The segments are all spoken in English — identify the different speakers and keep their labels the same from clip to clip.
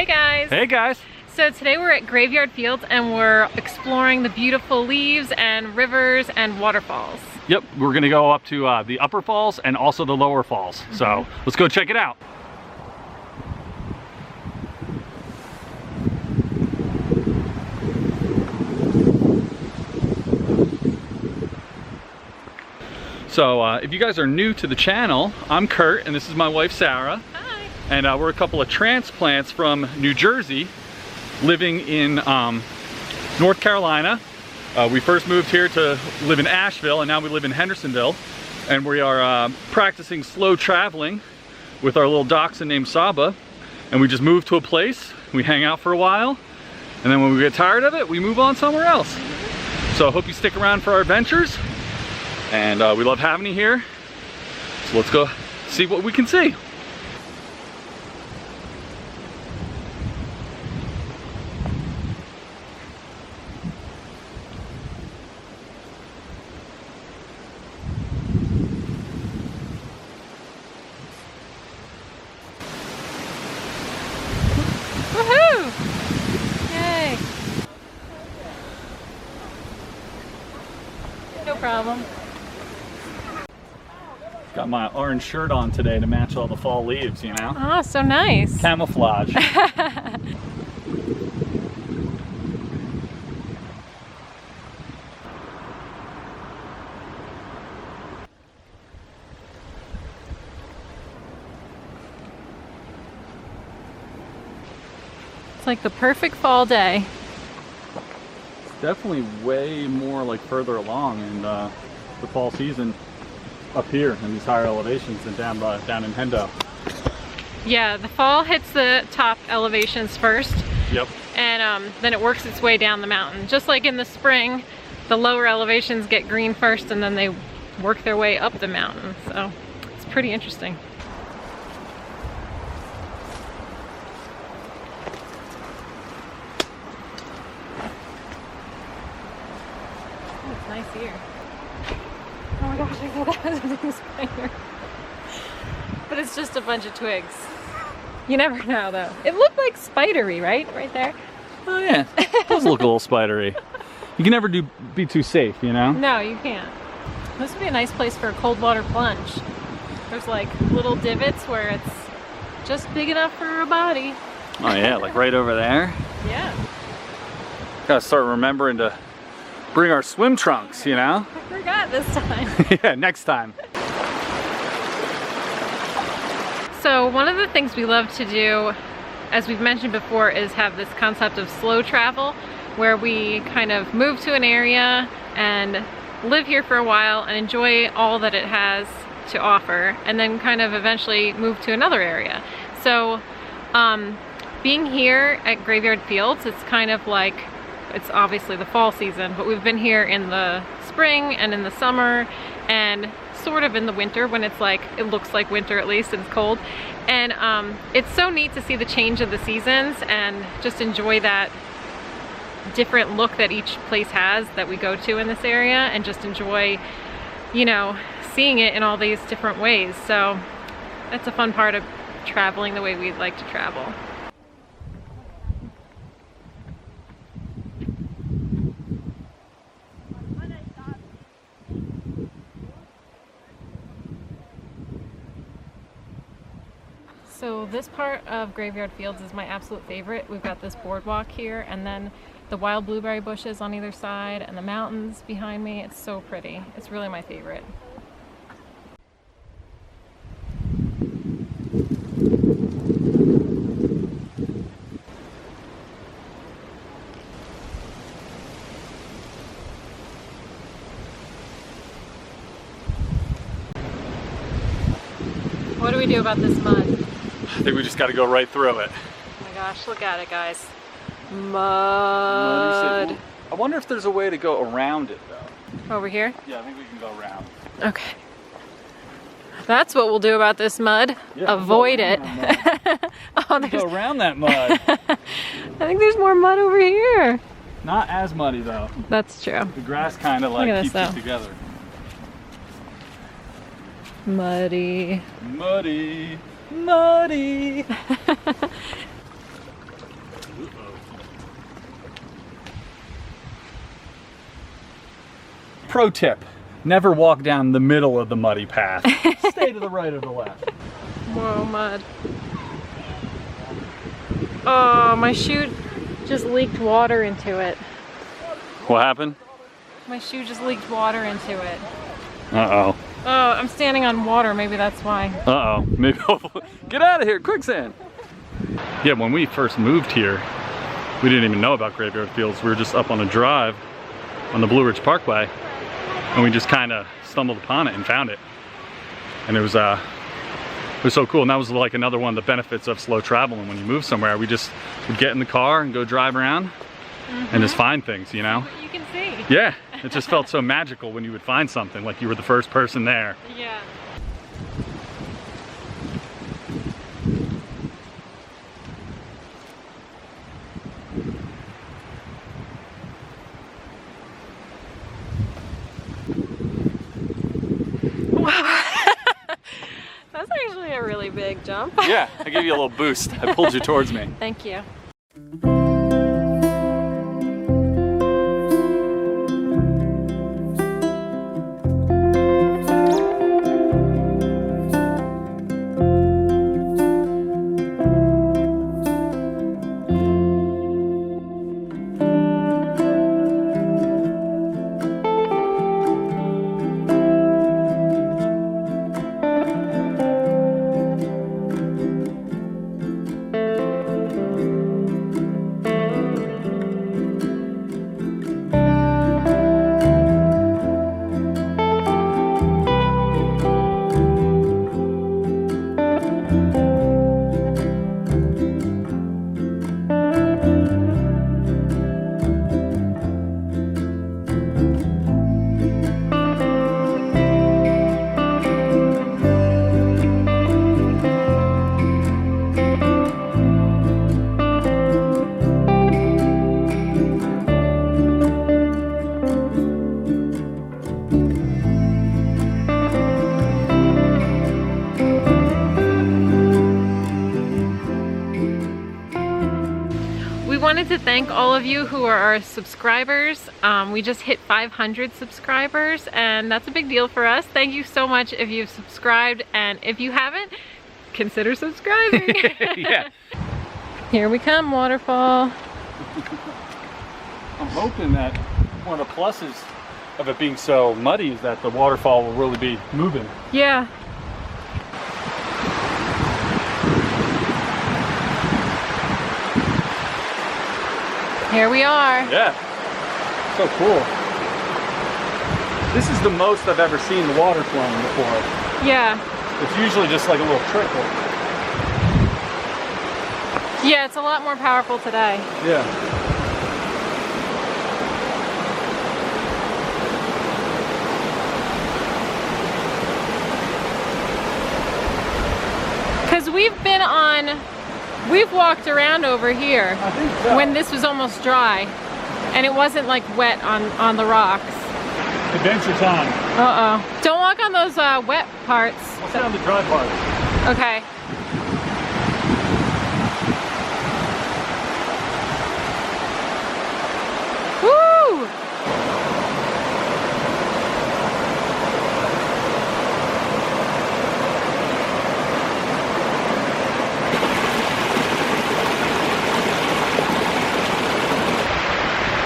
Speaker 1: Hey guys!
Speaker 2: Hey guys!
Speaker 1: So today we're at Graveyard Fields and we're exploring the beautiful leaves and rivers and waterfalls.
Speaker 2: Yep, we're gonna go up to the upper falls and also the lower falls. So let's go check it out. So if you guys are new to the channel, I'm Kurt and this is my wife Sarah.
Speaker 1: Hi!
Speaker 2: And we're a couple of transplants from New Jersey living in North Carolina. We first moved here to live in Asheville and now we live in Hendersonville. And we are practicing slow traveling with our little dachshund named Saba. And we just moved to a place, we hang out for a while, and then when we get tired of it, we move on somewhere else. So I hope you stick around for our adventures. And we love having you here. So let's go see what we can see.
Speaker 1: Woohoo! Yay! No problem.
Speaker 2: Got my orange shirt on today to match all the fall leaves, you know?
Speaker 1: Oh, so nice.
Speaker 2: Camouflage.
Speaker 1: It's like the perfect fall day.
Speaker 2: It's definitely way more like further along in the fall season up here in these higher elevations than down in Hendo.
Speaker 1: Yeah, the fall hits the top elevations first.
Speaker 2: Yep.
Speaker 1: And then it works its way down the mountain. Just like in the spring, the lower elevations get green first and then they work their way up the mountain. So it's pretty interesting. Oh, it's nice here. Oh my gosh, I thought that was a big spider. But it's just a bunch of twigs. You never know though. It looked like spidery, right? Right there.
Speaker 2: Oh yeah, it does look a little spidery. You can never be too safe, you know?
Speaker 1: No, you can't. This would be a nice place for a cold water plunge. There's like little divots where it's just big enough for a body.
Speaker 2: Oh yeah, like right over there.
Speaker 1: Yeah.
Speaker 2: Gotta start remembering to bring our swim trunks, you know?
Speaker 1: I forgot this time.
Speaker 2: Yeah, next time.
Speaker 1: So one of the things we love to do, as we've mentioned before, is have this concept of slow travel, where we kind of move to an area and live here for a while and enjoy all that it has to offer, and then kind of eventually move to another area. So being here at Graveyard Fields, it's kind of like, it's obviously the fall season, but we've been here in the spring and in the summer and sort of in the winter when it's like, it looks like winter at least and it's cold. And it's so neat to see the change of the seasons and just enjoy that different look that each place has that we go to in this area, and just enjoy, you know, seeing it in all these different ways. So that's a fun part of traveling the way we like to travel. So this part of Graveyard Fields is my absolute favorite. We've got this boardwalk here and then the wild blueberry bushes on either side and the mountains behind me. It's so pretty. It's really my favorite. What do we do about this mud?
Speaker 2: I think we just gotta go right through it.
Speaker 1: Oh my gosh, look at it, guys. Mud.
Speaker 2: I wonder if there's a way to go around it though.
Speaker 1: Over here?
Speaker 2: Yeah, I think we can go around.
Speaker 1: Okay. That's what we'll do about this mud.
Speaker 2: Yeah,
Speaker 1: avoid it. Oh,
Speaker 2: Go around that mud.
Speaker 1: I think there's more mud over here.
Speaker 2: Not as muddy though.
Speaker 1: That's true.
Speaker 2: The grass kind of like keeps it together.
Speaker 1: Muddy.
Speaker 2: Muddy. Muddy. pro tip, never walk down the middle of the muddy path. Stay to the right or the left.
Speaker 1: Whoa, mud. Oh, my shoe just leaked water into it.
Speaker 2: What happened?
Speaker 1: My shoe just leaked water into it.
Speaker 2: Uh-oh.
Speaker 1: Oh, I'm standing on water, maybe that's why.
Speaker 2: Uh-oh, maybe, get out of here, quicksand. Yeah, when we first moved here, we didn't even know about Graveyard Fields. We were just up on a drive on the Blue Ridge Parkway, and we just kind of stumbled upon it and found it. And it was so cool. And that was like another one of the benefits of slow traveling. When you move somewhere, we just would get in the car and go drive around and just find things, you know?
Speaker 1: What you can see.
Speaker 2: Yeah, it just felt so magical when you would find something, like you were the first person there.
Speaker 1: Yeah. Wow. That's actually a really big jump.
Speaker 2: Yeah, I gave you a little boost. I pulled you towards me.
Speaker 1: Thank you. Wanted to thank all of you who are our subscribers. We just hit 500 subscribers, and that's a big deal for us. Thank you so much if you've subscribed, and if you haven't, consider subscribing.
Speaker 2: Yeah.
Speaker 1: Here we come, Waterfall.
Speaker 2: I'm hoping that one of the pluses of it being so muddy is that the waterfall will really be moving.
Speaker 1: Yeah. Here we are.
Speaker 2: Yeah, so cool. This is the most I've ever seen the water flowing before.
Speaker 1: Yeah.
Speaker 2: It's usually just like a little trickle.
Speaker 1: Yeah, it's a lot more powerful today.
Speaker 2: Yeah.
Speaker 1: Because we've walked around over here when this was almost dry, and it wasn't like wet on the rocks.
Speaker 2: Adventure time.
Speaker 1: Uh-oh. Don't walk on those wet parts.
Speaker 2: I'll stay on the dry parts.
Speaker 1: Okay. Woo!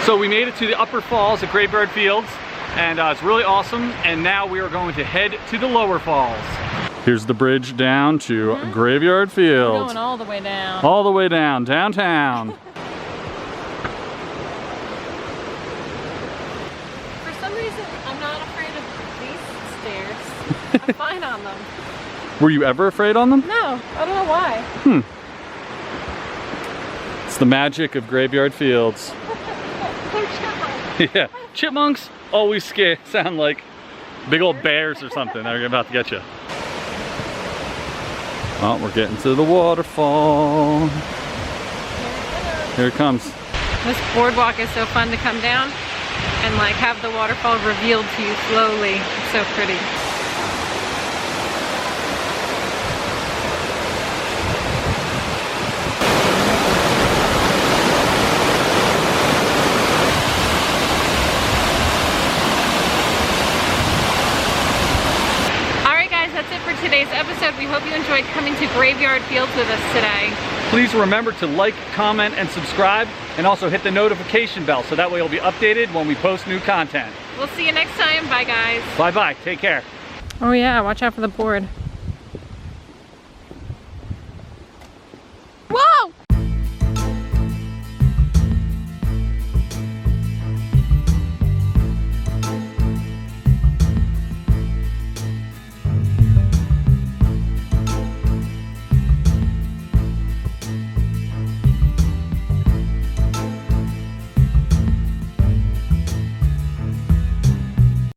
Speaker 2: So we made it to the upper falls at Graveyard Fields, and it's really awesome. And now we are going to head to the lower falls. Here's the bridge down to Graveyard Fields.
Speaker 1: We're going all the way down.
Speaker 2: All the way down, downtown.
Speaker 1: For some reason, I'm not afraid of these stairs. I'm fine on them.
Speaker 2: Were you ever afraid on them?
Speaker 1: No, I don't know why.
Speaker 2: It's the magic of Graveyard Fields. Yeah, chipmunks always sound like big old bears or something. They're about to get you. Oh, we're getting to the waterfall. Here it comes.
Speaker 1: This boardwalk is so fun to come down and like have the waterfall revealed to you slowly. It's so pretty. hope you enjoyed coming to Graveyard Fields with us today.
Speaker 2: Please remember to like, comment, and subscribe, and also hit the notification bell so that way you'll be updated when we post new content.
Speaker 1: We'll see you next time. Bye, guys.
Speaker 2: Bye-bye. Take care.
Speaker 1: Oh yeah, watch out for the board.